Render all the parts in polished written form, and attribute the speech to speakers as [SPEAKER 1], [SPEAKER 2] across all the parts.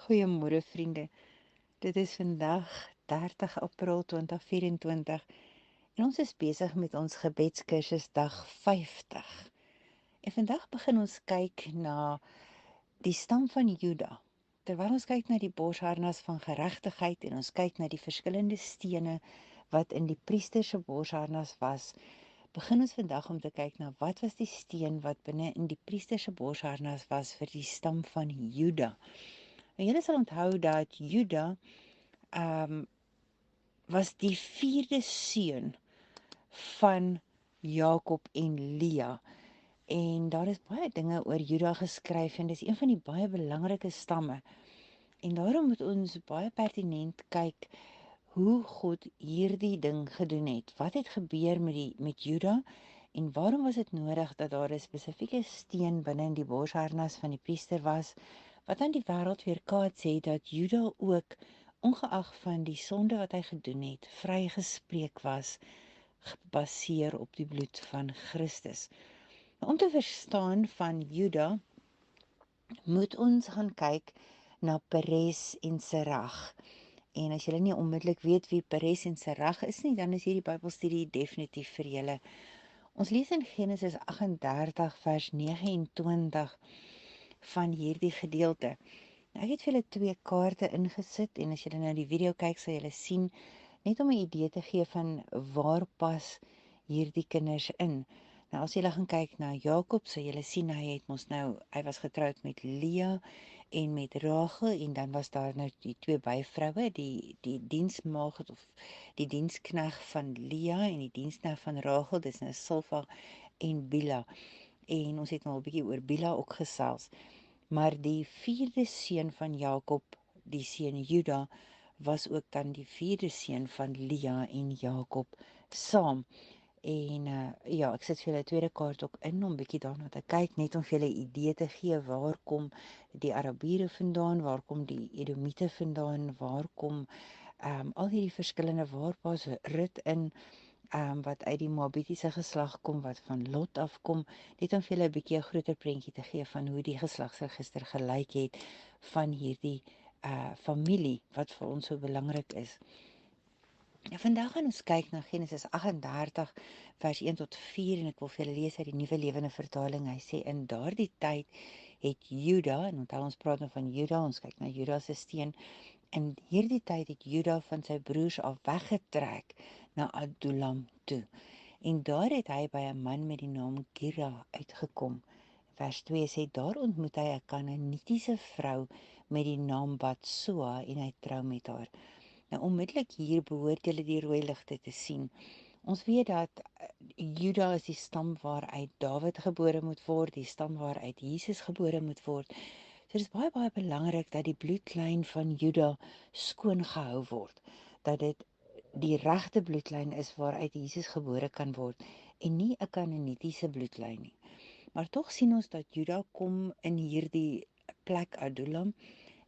[SPEAKER 1] Goeiemôre vriende. Dit is vandag 30 April 2024 en ons is besig met ons gebedskursus dag 50. En vandag begin ons kyk na die stam van Juda. Terwyl ons kyk na die borsharnas van geregtigheid en ons kyk na die verskillende stene wat in die priester se borsharnas was, begin ons vandag om te kyk na wat was die steen wat binne in die priester se borsharnas was vir die stam van Juda. En julle sal onthou dat Juda was die 4de seun van Jakob en Lea. En daar is baie dinge oor Juda geskryf en dis een van die baie belangrike stamme. En daarom moet ons baie pertinent kyk hoe God hierdie ding gedoen het. Wat het gebeur met Juda en waarom was dit nodig dat daar 'n spesifieke steen binne in die borsharnas van die priester was, wat aan die wêreld weerkaats het dat Juda ook, ongeag van die sonde wat hy gedoen het, vrygespreek was, gebaseer op die bloed van Christus. Om te verstaan van Juda, moet ons gaan kyk na Peres en Serag. En as julle nie onmiddellik weet wie Peres en Serag is nie, dan is hierdie Bybelstudie definitief vir julle. Ons lees in Genesis 38 vers 29 van hierdie gedeelte. Nou, ek het vir julle 2 kaarte ingesit en as julle nou die video kyk, sal julle sien, net om 'n idee te gee van waar pas hierdie kinders in. Nou as julle gaan kyk na Jakob, sal julle sien hy was getroud met Lea en met Rachel en dan was daar nou die 2 byvroue, die diensmaagd of die dienskneg van Lea en die dienskneg van Rachel, dis nou Silpa en Bila. En ons het nou 'n bietjie oor Bila ook gesels. Maar die 4de seun van Jakob, die seun Juda, was ook dan die 4de seun van Lea en Jakob saam. En ja, ek sit vir julle 'n tweede kaart ook in om bietjie daarna te kyk, net om vir julle 'n idee te gee waar kom die Arabiere vandaan, waar kom die Edomite vandaan, waar kom al hierdie verskillende, waar pas Rut in, wat uit die Moabitiese geslag kom, wat van Lot afkom, net om vir julle 'n bietjie 'n groter prentjie te gee van hoe die geslagsregister gelyk het van hierdie familie wat vir ons so belangrik is. Nou, vandag gaan ons kyk na Genesis 38 vers 1 tot 4 en ek wil vir julle lees uit die Nuwe Lewende Vertaling. Hy sê in daardie tyd het Juda, en onthou ons praat nou van Juda, ons kyk na Juda se steen. In hierdie tyd het Juda van sy broers af weggetrek na Adulam toe. En daar het hy by 'n man met die naam Gira uitgekom. Vers 2 sê daar ontmoet hy 'n Kanaanitiese vrou met die naam Batsua en hy trou met haar. Nou onmiddellik hier behoort julle die rooi ligte te sien. Ons weet dat Juda is die stam waaruit Dawid gebore moet word, die stam waaruit Jesus gebore moet word. So dit is baie baie belangrik dat die bloedlyn van Juda skoon gehou word, dat dit die regte bloedlyn is waaruit Jesus gebore kan word en nie 'n Kanaanitiese bloedlyn nie. Maar tog sien ons dat Juda kom in hierdie plek Adulam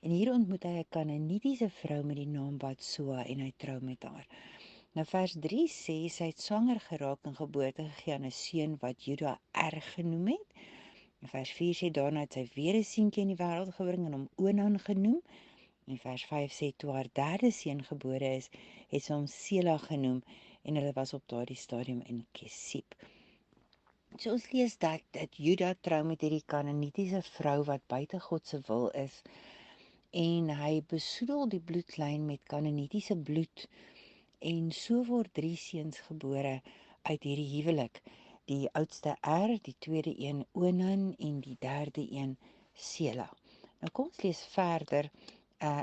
[SPEAKER 1] en hier ontmoet hy 'n Kanaanitiese vrou met die naam Batsua en hy trou met haar. Nou vers 3 sê sy het swanger geraak en geboorte gegee aan 'n seun wat Juda genoem het. En vers 4 sê daarna het sy weer 'n seentjie in die wêreld gebring en hom Onan genoem. En vers 5 sê toe haar 3de seun gebore is, het sy hom Sela genoem en hulle was op daardie stadium in Kesib. So ons lees dat Juda trou met hierdie Kanaanitiese vrou wat buite God se wil is en hy besoedel die bloedlyn met Kanaanitiese bloed en so word 3 seuns gebore uit hierdie huwelik. Die oudste die tweede een Onan en die derde een Sela. Nou kom ons lees verder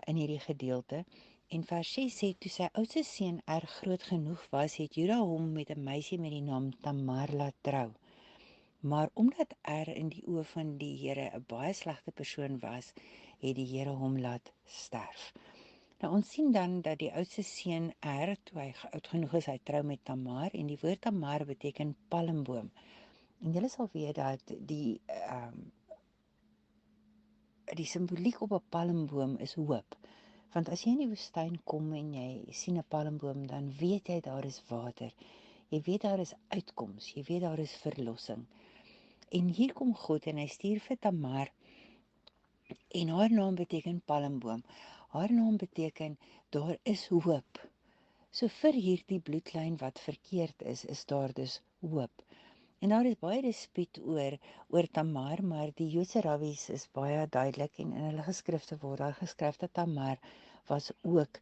[SPEAKER 1] in hierdie gedeelte. En vers 6 sê toe sy oudste seun groot genoeg was, het Juda hom met 'n meisie met die naam Tamar laat trou. Maar omdat in die oë van die Here 'n baie slegte persoon was, het die Here hom laat sterf. Nou ons sien dan dat die oudste seun toe hy oud genoeg is, hy trou met Tamar en die woord Tamar beteken palmboom. En julle sal weet dat die simboliek op 'n palmboom is hoop. Want as jy in die woestyn kom en jy sien 'n palmboom, dan weet jy daar is water. Jy weet daar is uitkoms, jy weet daar is verlossing. En hier kom God en hy stuur vir Tamar En haar naam beteken palmboom. Haar naam beteken daar is hoop. So vir hierdie bloedlyn wat verkeerd is daar dus hoop. En daar is baie dispuut oor Tamar, maar die Joodse rabbies is baie duidelik en in hulle geskrifte word daar geskryf dat Tamar was ook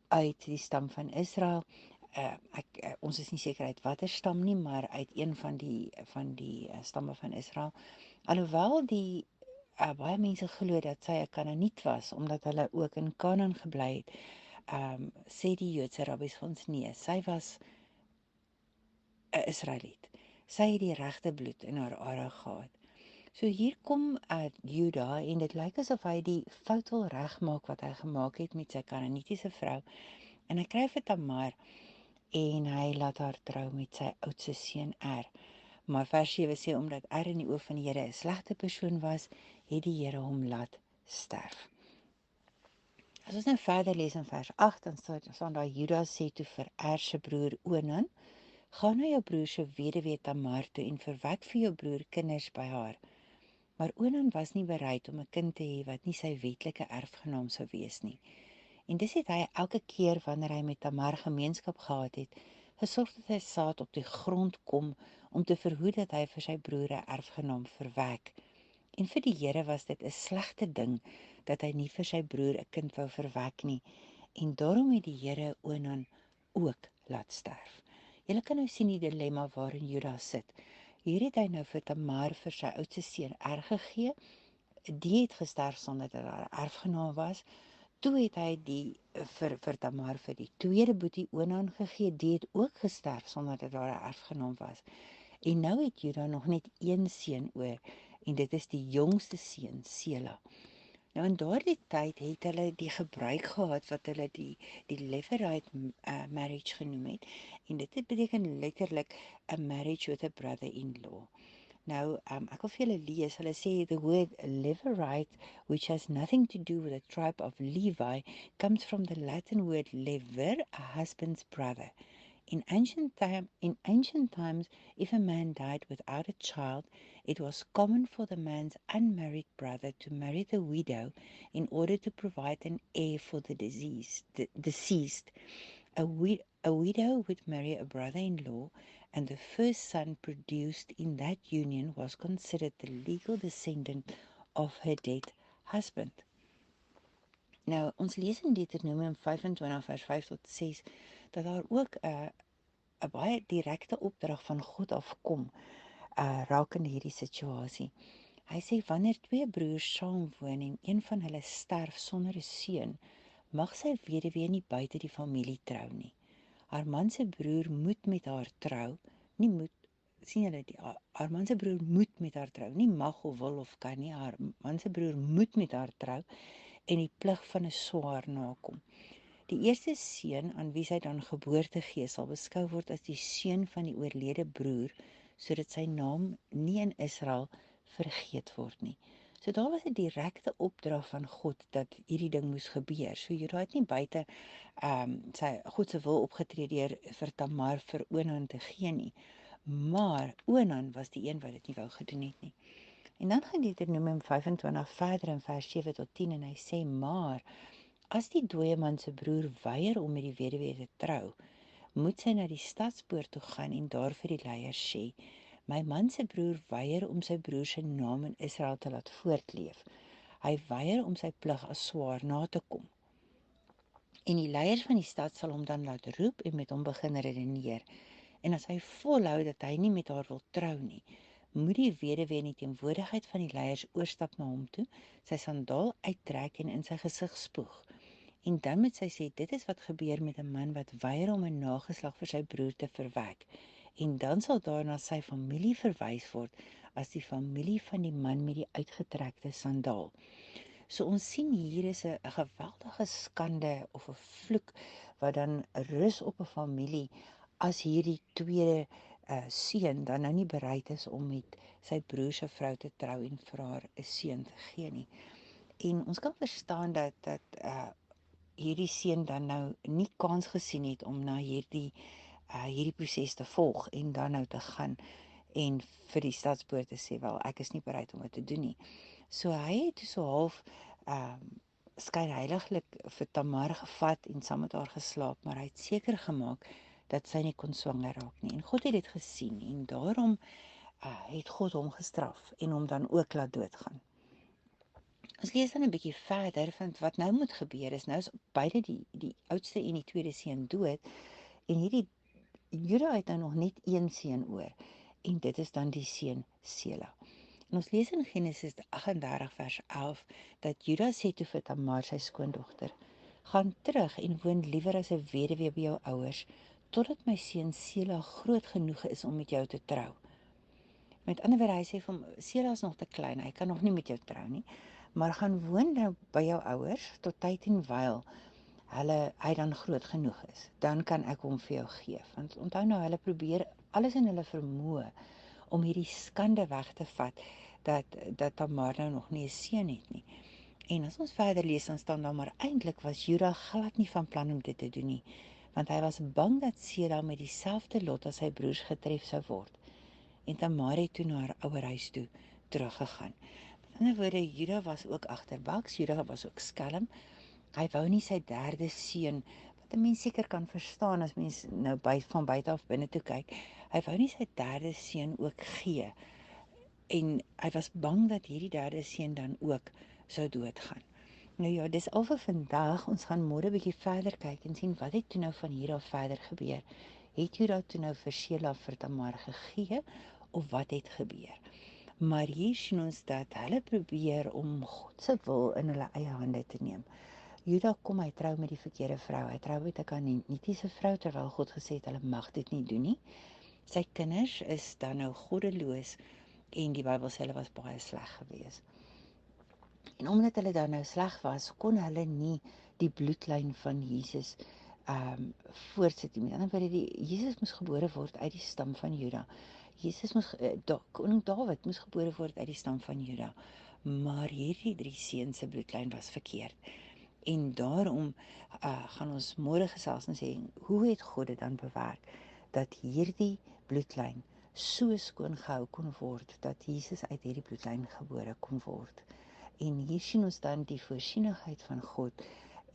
[SPEAKER 1] uit die stam van Israel. Ons is nie seker uit watter stam nie, maar uit een van die stamme van Israel. Alhoewel die baie mense glo dat sy 'n Kanaaniet was omdat hulle ook in Kanaan gebly het. Sê die Joodse rabbies vir ons nee, sy was 'n Israeliet. Sy het die regte bloed in haar are gehad. So hier kom Juda en dit lyk asof hy die fout wil regmaak wat hy gemaak het met sy Kanaanitiese vrou. En hy kry vir Tamar en hy laat haar trou met sy oudste seun Er. Maar vers 7 sê omdat Er in die oë van die Here 'n slegte persoon was, het die Here hom laat sterf. As ons nou verder lees in vers 8, dan staan daar Juda sê toe vir Er se broer Onan: "Gaan na jou broer se weduwee Tamar toe en verwek vir jou broer kinders by haar." Maar Onan was nie bereid om 'n kind te hê wat nie sy wetlike erfgenaam sou wees nie. En dis het hy elke keer wanneer hy met Tamar gemeenskap gehad het, gesorg dat sy saad op die grond kom om te verhoed dat hy vir sy broer 'n erfgenaam verwek. En vir die Here was dit 'n slegte ding dat hy nie vir sy broer 'n kind wou verwek nie. En daarom het die Here Onan ook laat sterf. Julle kan nou sien die dilemma waarin Juda sit. Hier het hy nou vir Tamar vir sy oudste seun gegee. Die het gesterf sonder dat daar 'n erfgenaam was. Toe het hy die vir Tamar vir die tweede boetie Onan gegee. Die het ook gesterf sonder dat daar 'n erfgenaam was. En nou het Juda nog net een seun oor en dit is die jongste seun, Sela. Nou in daardie tyd het hulle die gebruik gehad wat hulle die Levirate marriage genoem het. En dit beteken letterlik a marriage with a brother-in-law. Nou, ek wil vir julle lees, hulle sê the word Levirate, which has nothing to do with the tribe of Levi, comes from the Latin word lever, a husband's brother. In ancient times, if a man died without a child, it was common for the man's unmarried brother to marry the widow in order to provide an heir for the deceased. A widow would marry a brother-in-law, and the first son produced in that union was considered the legal descendant of her dead husband. Nou, ons lees in Deuteronomium 25 vers 5 tot 6 dat daar ook 'n baie direkte opdrag van God afkom rakende hierdie situasie. Hy sê wanneer twee broers saamwoon en een van hulle sterf sonder 'n seun, mag sy weduwee nie buite die familie trou nie. Haar man se broer moet met haar trou, nie moet sien julle haar man se broer moet met haar trou, nie mag of wil of kan nie. Haar man se broer moet met haar trou en die plig van 'n swaar nakom. Die eerste seun aan wie sy dan geboorte gee, sal beskou word as die seun van die oorlede broer, sodat sy naam nie in Israel vergeet word nie. So daar was 'n direkte opdrag van God dat hierdie ding moes gebeur. So Juda het nie buite sy God se wil opgetree deur vir Tamar vir Onan te gee nie. Maar Onan was die een wat dit nie wou gedoen het nie. En dan gaan Deuteronomium 25 verder in vers 7 tot 10 en hy sê maar as die dooie man se broer weier om met die weduwee te trou, moet sy na die stadspoort toe gaan en daar vir die leiers sê: "My man se broer weier om sy broer se naam in Israel te laat voortleef. Hy weier om sy plig as swaar na te kom." En die leiers van die stad sal hom dan laat roep en met hom begin redeneer. En as hy volhou dat hy nie met haar wil trou nie, moet die weduwee in die teenwoordigheid van die leiers oorstap na hom toe, sy sandaal uittrek en in sy gesig spoeg. En dan moet sy sê, dit is wat gebeur met 'n man wat weier om 'n nageslag vir sy broer te verwek. En dan sal daarna sy familie verwys word as die familie van die man met die uitgetrekte sandaal. So ons sien hier is 'n geweldige skande of 'n vloek wat dan rus op 'n familie as hierdie tweede seun dan nou nie bereid is om met sy broer se vrou te trou en vir haar 'n seun te gee nie. En ons kan verstaan dat hierdie seun dan nou nie kans gesien het om na hierdie proses te volg en dan nou te gaan en vir die stadspoort te sê wel ek is nie bereid om dit te doen nie. So hy het toe so half skynheiliglik vir Tamar gevat en saam met haar geslaap, maar hy het seker gemaak dat sy nie kon swanger raak nie. En God het dit gesien en daarom het God hom gestraf en hom dan ook laat doodgaan. Ons lees dan 'n bietjie verder van wat nou moet gebeur is. Nou is beide die oudste en die tweede seun dood en hierdie Juda het nou nog net een seun oor en dit is dan die seun Sela. En ons lees in Genesis 38 vers 11 dat Juda sê toe vir Tamar sy skoondogter: "Gaan terug en woon liewer as 'n weduwee by jou ouers totdat my seun Sela groot genoeg is om met jou te trou." Met ander woorde, hy sê vir hom, Sela is nog te klein, hy kan nog nie met jou trou nie, maar gaan woon nou by jou ouers tot tyd en wyl hy dan groot genoeg is. Dan kan ek hom vir jou gee. Want onthou nou, hulle probeer alles in hulle vermoë om hierdie skande weg te vat dat Tamar nou nog nie 'n seun het nie. En as ons verder lees, dan staan daar maar eintlik was Juda glad nie van plan om dit te doen nie, want hy was bang dat Sela met dieselfde lot as sy broers getref sou word. En Tamar het toe na haar ouerhuis toe teruggegaan. Met ander woorde, Juda was ook agterbaks, Juda was ook skelm. Hy wou nie sy derde seun, wat 'n mens seker kan verstaan as mens nou van buite af binne toe kyk. Hy wou nie sy derde seun ook gee en hy was bang dat hierdie derde seun dan ook sou doodgaan. Nou ja, dis al vir vandag. Ons gaan môre 'n bietjie verder kyk en sien wat het toe nou van hier af verder gebeur. Het Juda toe nou vir Sela vir Tamar gegee of wat het gebeur? Maar hier sien ons dat hulle probeer om God se wil in hulle eie hande te neem. Juda kom hy trou met die verkeerde vrou. Hy trou met 'n Kanaanitiese vrou terwyl God gesê het hulle mag dit nie doen nie. Sy kinders is dan nou goddeloos en die Bybel sê hulle was baie sleg geweest. En omdat hulle dan nou sleg was, kon hulle nie die bloedlyn van Jesus voortsit nie. Met ander woorde, Jesus moes gebore word uit die stam van Juda. Koning Dawid moes gebore word uit die stam van Juda. Maar hierdie 3 seuns se bloedlyn was verkeerd. En daarom gaan ons môre gesels en sê, hoe het God dit dan bewerk dat hierdie bloedlyn so skoon gehou kon word dat Jesus uit hierdie bloedlyn gebore kon word. En hier sien ons dan die voorsienigheid van God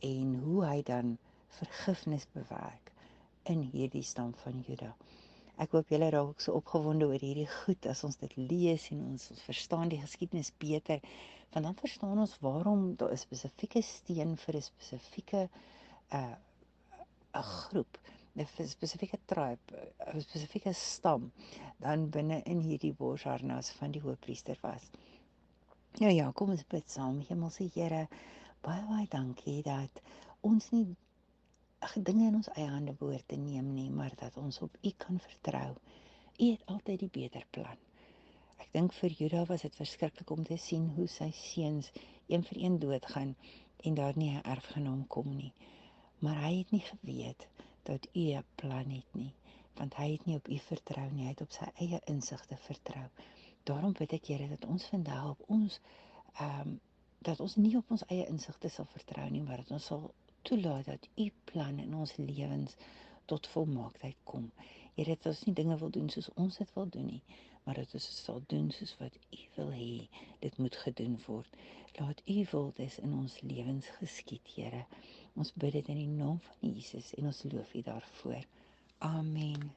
[SPEAKER 1] en hoe hy dan vergifnis bewerk in hierdie stam van Juda. Ek hoop julle raak ook so opgewonde oor hierdie goed as ons dit lees en ons verstaan die geskiedenis beter, want dan verstaan ons waarom daar 'n spesifieke steen vir 'n spesifieke 'n groep, 'n spesifieke tribe, 'n spesifieke stam dan binne in hierdie borsharnas van die hoëpriester was. Nou ja, kom ons bid saam. Hemelse Here, baie dankie dat ons nie dinge in ons eie hande behoort te neem nie, maar dat ons op U kan vertrou. U het altyd die beter plan. Ek dink vir Juda was dit verskriklik om te sien hoe sy seuns een vir een doodgaan en daar nie 'n erfgenaam kom nie. Maar hy het nie geweet dat U 'n plan het nie, want hy het nie op U vertrou nie, hy het op sy eie insigte vertrou. Daarom bid ek, Here, dat ons vandag op ons dat ons nie op ons eie insigte sal vertrou nie, maar dat ons sal toelaat dat U plan in ons lewens tot volmaaktheid kom. Here, dat ons nie dinge wil doen soos ons dit wil doen nie, maar dat ons dit sal doen soos wat U wil hê dit moet gedoen word. Laat U wil dis in ons lewens geskied, Here. Ons bid dit in die naam van Jesus en ons loof U daarvoor. Amen.